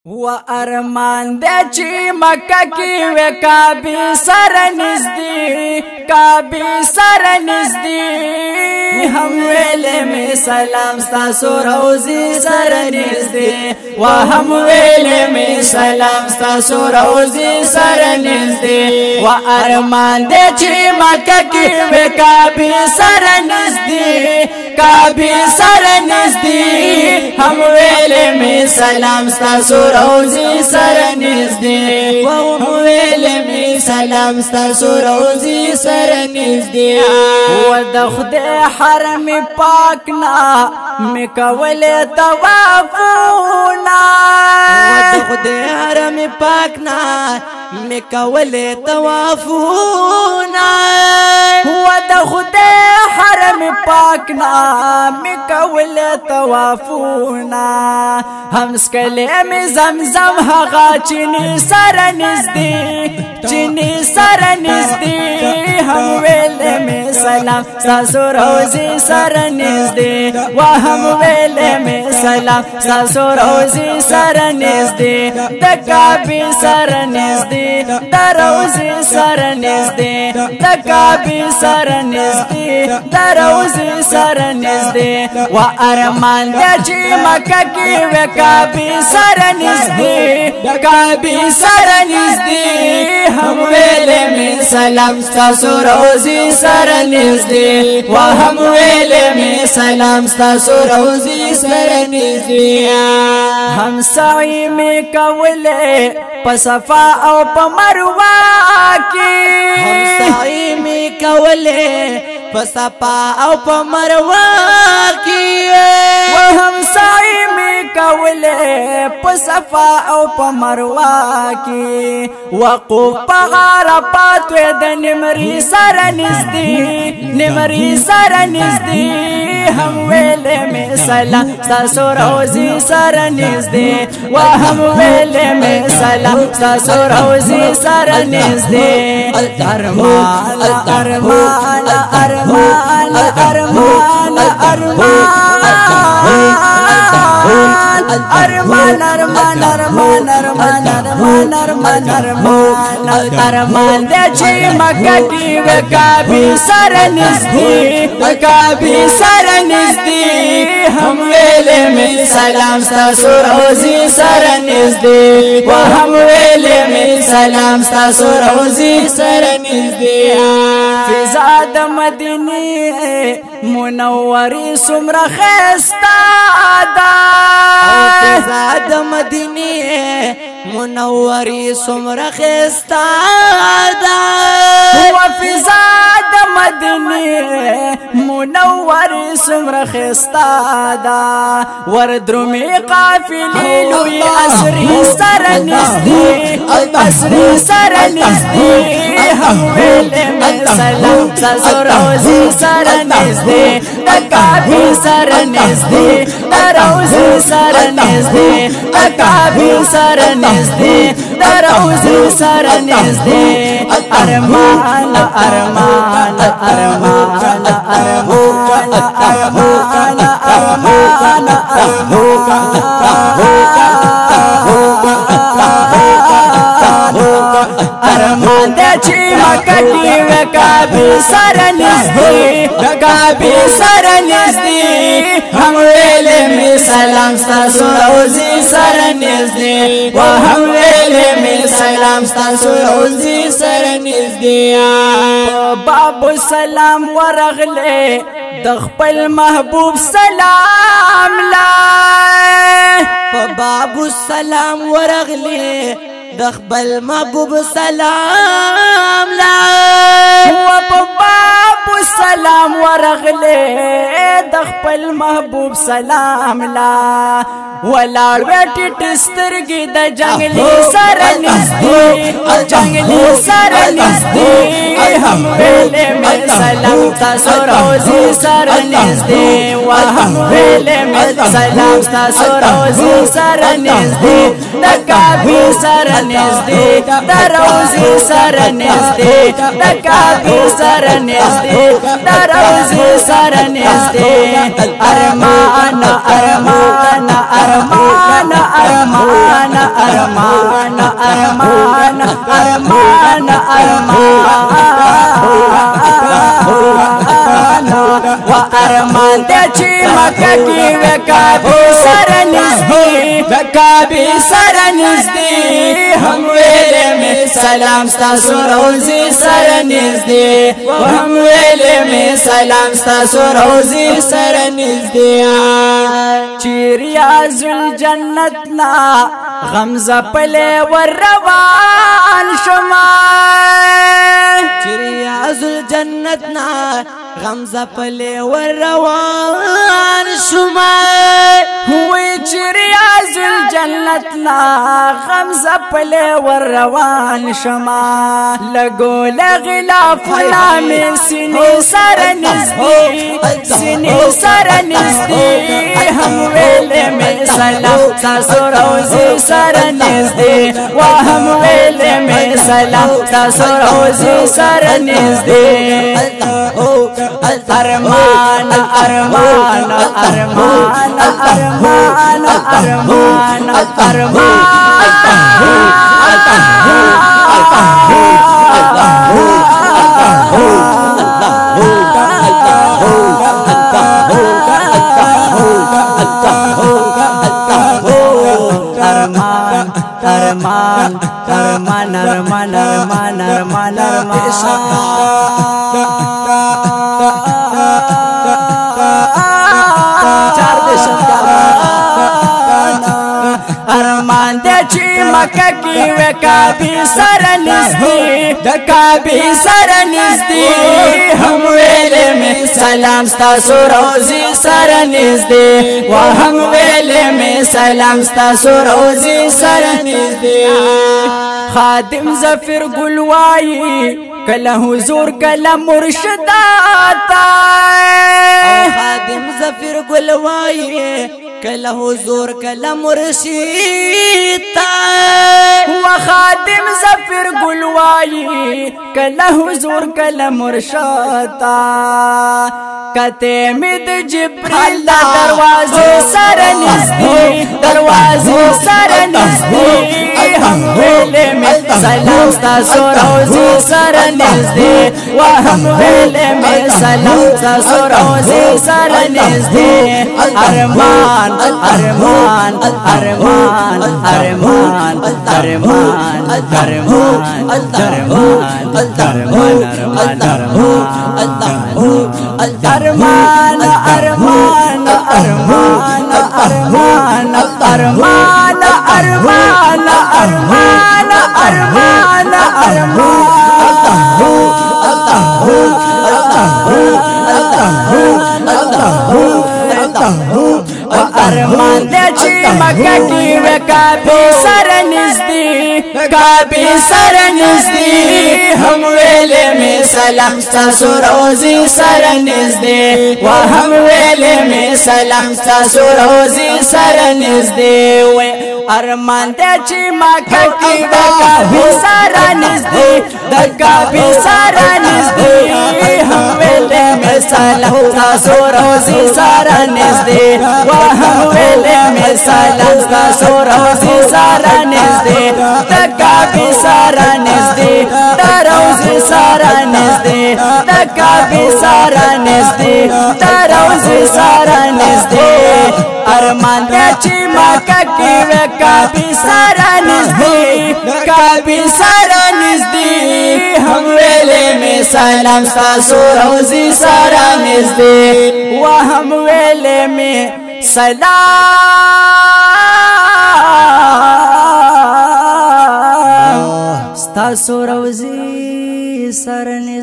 و ارمان دے چی مکہ کی وے کعبی سر نزدی کعبی سر نزدی ہم ویلے میں سلام ستاسو روزی سر نزدی و ہم ویلے میں سلام ستاسو روزی سر نزدی و ارمان دے چی مکہ کی وے کعبی سر نزدی کعبی سر نزدی ہم ویلے میں سلام ستاسو روزی سر نزدی و ویلے میں سلام ستاسو روزی سر نزدی و د خدای حرم پاکنا مکولے طوافونا و د خدای حرم پاکنا مکولے طوافونا و د خدای حرم پاکنا مکولے طوافونا ہم سکلے میں زمزم ہغا چینی سر نزدی چینی سر نزدی ہم ویلے میں سلام ستاسو روزی سر نزدی و ہم ویلے میں سلام ستاسو روزی سر نزدی د کعبی سر نزدی د روزی سر نزدی د کعبی سر نزدی د روزی سر نزدی و ارمان دے چی مکہ کی وے کعبی سر نزدی کعبی سر نزدی ہم ویلے میں سلام ستاسو روزی سر نزدی و ہم ویلے میں سلام ستاسو روزی سر نزدی ہم سعی میں کولے پصفا او پمروہ کی ہم سعی میں کولے پصفا او پمروہ کی و ہم سعی میں کولے پصفا او پمروہ کی وقوف پغارپات وے د نمری سر نزدی نمری سر نزدی ہم ویلے میں سلام ستاسو روزی سر نزدی و ہم ویلے میں سلام ستاسو روزی سر نزدی ارمان ارمان ارمان ارمان ارمان ارمان ارمان ارمان ارمان ارمان ارمان ارمان دے چی مکہ کی وے کعبی سر نزدی کعبی سر نزدی ہم ویلے میں سلام ستاسو روزی سر نزدی و ہم ویلے میں سلام ستاسو روزی سر نزدی فضا د مدینی منوری سمرا خیستا دا فضا د مدینی منوری سمرا خیستا دا و فضا د مدینی منوری سمرا خیستا دا ور درمی قافلی لوی اسری سر نزدی اسری سر نزدی ہم ویلے میں سلام ستاسو روزی سر نزدی د کعبی سر نزدی د روزی سر نزدی د کعبی سر نزدی د روزی سر نزدی ارمان ارمان ارمان ارمان ارمان ارمان دے چی مکہ کی وے کعبی سر نزدی کعبی سر نزدی ہم ویلے میں سلام ستاسو روزی سر نزدی و ہم ویلے میں سلام ستاسو روزی سر نزدی باب السلام ورغلے د خپل محبوب سلام لائے باب السلام ورغلے د خپل محبوب سلام لائے و باب السلام ورغلے د خپل محبوب سلام لا ولاړ وټی ټسترګي د جنگلی سر نزدی جنگلی سر نزدی ہم ویلے میں سلام ستاسو روزی سر نزدی و ہم ویلے میں سلام ستاسو روزی سر نزدی د کعبی سر نزدی د روزی سر نزدی د کعبی سر نزدی د روزی سر نزدی ارمان ارمان ارمان ارمان چی مکہ کی وکابی سرنزدی وکابی سرنزدی ہم ویلے میں سلام ستاسو روزی سرنزدی ہم ویلے میں سلام ستاسو روزی سرنزدی چیریاز الجنتنا غمزہ پلے والروان شما چریاز الجنتنا غمزہ پلے والروان شما ہوئی چریاز الجنتنا غمزہ پلے والروان شما لگو لغلافنا میں سنی سرنزدی سنی سرنزدی ہم ویلے میں سلام ستاسو روزی سرنزدی وہم ویلے میں سلام ستاسو روزی سرنزدی ارمان ارمان ارمان ارمان ارمان ارمان ارمان ارمان ارمان ارمان ارمان دے چی مکہ کی وکابی سرنزدی دکابی سرنزدی ہم ویلے میں سلام ستاسو روزی سرنزدی وہم ویلے میں سلام ستاسو روزی سرنزدی خادم ظفر گلوائی کلا حضور کلا مرشداتا خادم ظفر گلوائی کلا حضور کلا مرشداتا وخادم ظفر گلوائی کلا حضور کلا مرشداتا کتے مد جبریل دروازے سرنزدی دروازے سرنزدی ہم ویلے میں سلام ستاسو روزی سرنزدی وہم ویلے میں سلام ستاسو روزی سرنزدی ارمان ارمان ارمان ارمان ارمان ارمان ارمان ارمان ارمان ارمان ارمان ارمان ارمان ارمان ارمان ارمان دے چی مکہ کی وکابی سرنزدی کابی سرنزدی ہم ویلے میں سلام ستاسو روزی سرنزدی وہم ویلے میں سلام ستاسو روزی سرنزدی ارمان دے چی مکہ کی وکابی سرنزدی دکابی سرنزدی ہم ویلے میں سلام ستاسو روزی سرنزدی وہم ویلے میں سلام ستاسو روزی سرنزدی دکابی سرنزدی دروزی سرنزدی دکابی سرنزدی دروزی سرنزدی ارمان دے چی مکہ کی وکابی سرنزدی کابی سرنزدی ہم ویلے میں سلام ستاسو روزی سرنزدی وہم ویلے میں سلام ستاسو روزی سرنزدی